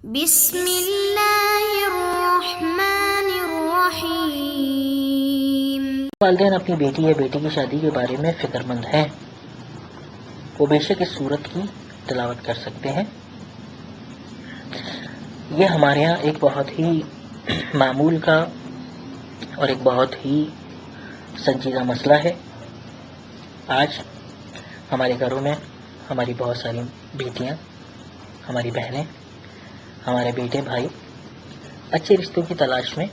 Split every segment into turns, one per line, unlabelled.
بسم اللہ الرحمن الرحیم۔
والدین اپنی بیٹی یا بیٹی کی شادی کے بارے میں فکر مند ہیں، وہ بے شک اس صورت کی تلاوت کر سکتے ہیں۔ یہ ہمارے ہاں ایک بہت ہی معمول کا اور ایک بہت ہی سنجیدہ مسئلہ ہے۔ آج ہمارے گھروں میں ہماری بہت ساری بیٹیاں، ہماری بہنیں، ہمارے بیٹے بھائی اچھے رشتوں کی تلاش میں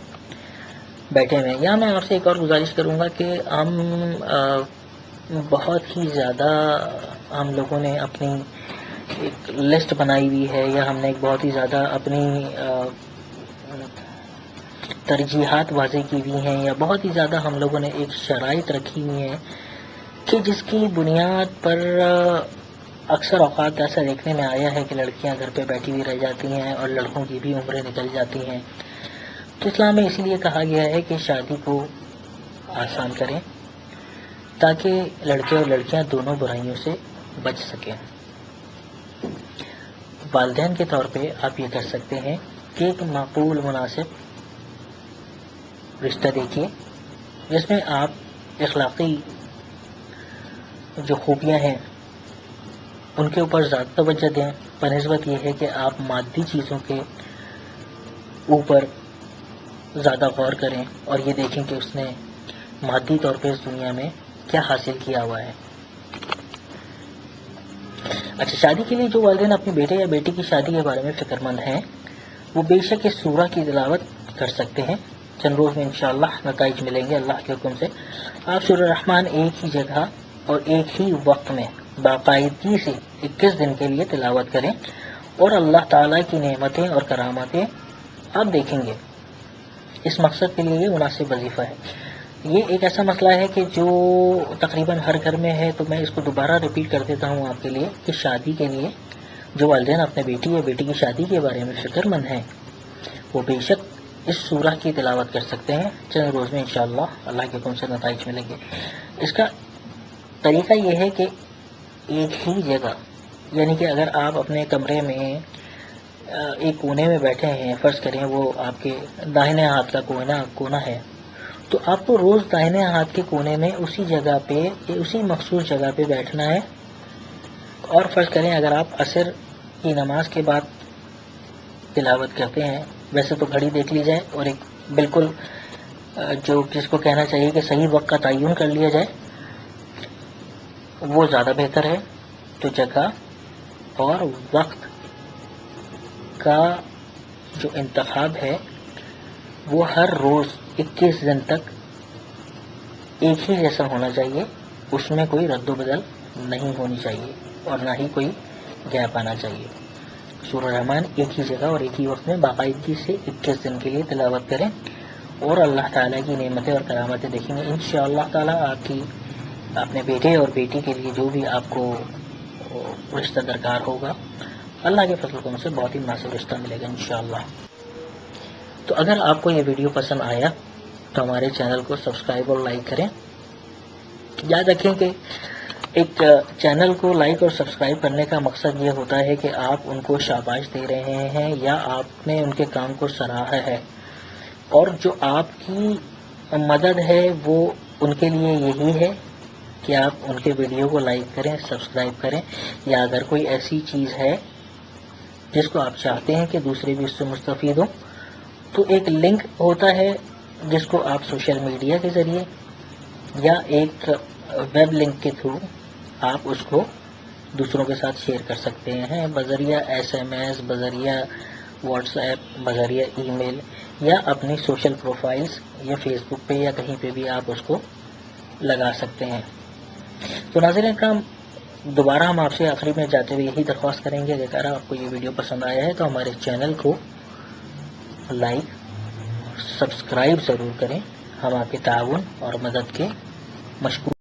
بیٹھے ہوئے ہیں۔ یا میں آپ سے ایک اور گزارش کروں گا کہ ہم بہت ہی زیادہ ہم لوگوں نے اپنی ایک لسٹ بنائی ہوئی ہے، یا ہم نے ایک بہت ہی زیادہ اپنی ترجیحات واضح کی ہوئی ہیں، یا بہت ہی زیادہ ہم لوگوں نے ایک شرائط رکھی ہوئی ہیں کہ جس کی بنیاد پر اکثر اوقات ایسا دیکھنے میں آیا ہے کہ لڑکیاں گھر پہ بیٹھی ہوئی رہ جاتی ہیں اور لڑکوں کی بھی عمریں نکل جاتی ہیں۔ تو اسلام میں اسی لیے کہا گیا ہے کہ شادی کو آسان کریں تاکہ لڑکے اور لڑکیاں دونوں برائیوں سے بچ سکیں۔ والدین کے طور پہ آپ یہ کر سکتے ہیں کہ ایک معقول مناسب رشتہ دیکھیے جس میں آپ اخلاقی جو خوبیاں ہیں ان کے اوپر زیادہ توجہ دیں، بنسبت یہ ہے کہ آپ مادی چیزوں کے اوپر زیادہ غور کریں اور یہ دیکھیں کہ اس نے مادی طور پہ اس دنیا میں کیا حاصل کیا ہوا ہے۔ اچھا، شادی کے لیے جو والدین اپنے بیٹے یا بیٹی کی شادی کے بارے میں فکر مند ہیں وہ بے شک اس سورہ کی تلاوت کر سکتے ہیں۔ چند روز میں انشاءاللہ نتائج ملیں گے اللہ کے حکم سے۔ آپ سورہ رحمان ایک ہی جگہ اور ایک ہی وقت میں باقاعدگی سے 21 دن کے لیے تلاوت کریں اور اللہ تعالیٰ کی نعمتیں اور کرامتیں آپ دیکھیں گے۔ اس مقصد کے لیے یہ مناسب وظیفہ ہے۔ یہ ایک ایسا مسئلہ ہے کہ جو تقریباً ہر گھر میں ہے، تو میں اس کو دوبارہ ریپیٹ کر دیتا ہوں آپ کے لیے کہ شادی کے لیے جو والدین اپنے بیٹی یا بیٹی کی شادی کے بارے میں فکر مند ہیں وہ بے شک اس سورہ کی تلاوت کر سکتے ہیں۔ چند روز میں انشاءاللہ اللہ کے حکم سے نتائج ملیں گے۔ اس کا طریقہ یہ ہے کہ ایک ہی جگہ، یعنی کہ اگر آپ اپنے کمرے میں ایک کونے میں بیٹھے ہیں، فرض کریں وہ آپ کے داہنے ہاتھ کا کونا ہے، تو آپ کو روز داہنے ہاتھ کے کونے میں اسی جگہ پہ، اسی مخصوص جگہ پہ بیٹھنا ہے۔ اور فرض کریں اگر آپ عصر کی نماز کے بعد تلاوت کرتے ہیں، ویسے تو گھڑی دیکھ لی جائے اور ایک بالکل جو جس کو کہنا چاہیے کہ صحیح وقت کا تعین کر لیا جائے، وہ زیادہ بہتر ہے۔ تو جگہ اور وقت کا جو انتخاب ہے وہ ہر روز 21 دن تک ایک ہی جیسا ہونا چاہیے، اس میں کوئی رد و بدل نہیں ہونی چاہیے اور نہ ہی کوئی گیپ آنا چاہیے۔ سورہ رحمان ایک ہی جگہ اور ایک ہی وقت میں باقاعدگی سے 21 دن کے لیے تلاوت کریں اور اللہ تعالیٰ کی نعمتیں اور کرامتیں دیکھیں گے۔ انشاءاللہ تعالیٰ آپ کی اپنے بیٹے اور بیٹی کے لیے جو بھی آپ کو رشتہ درکار ہوگا، اللہ کے فضل و کرم سے بہت ہی مناسب رشتہ ملے گا انشاءاللہ۔ تو اگر آپ کو یہ ویڈیو پسند آیا تو ہمارے چینل کو سبسکرائب اور لائک کریں۔ یاد رکھیں کہ ایک چینل کو لائک اور سبسکرائب کرنے کا مقصد یہ ہوتا ہے کہ آپ ان کو شاباش دے رہے ہیں یا آپ نے ان کے کام کو سراہا ہے، اور جو آپ کی مدد ہے وہ ان کے لیے یہی ہے کہ آپ ان کے ویڈیو کو لائک کریں، سبسکرائب کریں، یا اگر کوئی ایسی چیز ہے جس کو آپ چاہتے ہیں کہ دوسرے بھی اس سے مستفید ہوں، تو ایک لنک ہوتا ہے جس کو آپ سوشل میڈیا کے ذریعے یا ایک ویب لنک کے تھرو آپ اس کو دوسروں کے ساتھ شیئر کر سکتے ہیں، بذریعہ SMS، بذریعہ واٹس ایپ، بذریعہ ای میل، یا اپنی سوشل پروفائلز یا فیس بک پہ یا کہیں پہ بھی آپ اس کو لگا سکتے ہیں۔ تو ناظرین اکرام، دوبارہ ہم آپ سے آخری میں جاتے ہوئے یہی درخواست کریں گے کہ اگر آپ کو یہ ویڈیو پسند آیا ہے تو ہمارے چینل کو لائک سبسکرائب ضرور کریں۔ ہم آپ کے تعاون اور مدد کے مشکور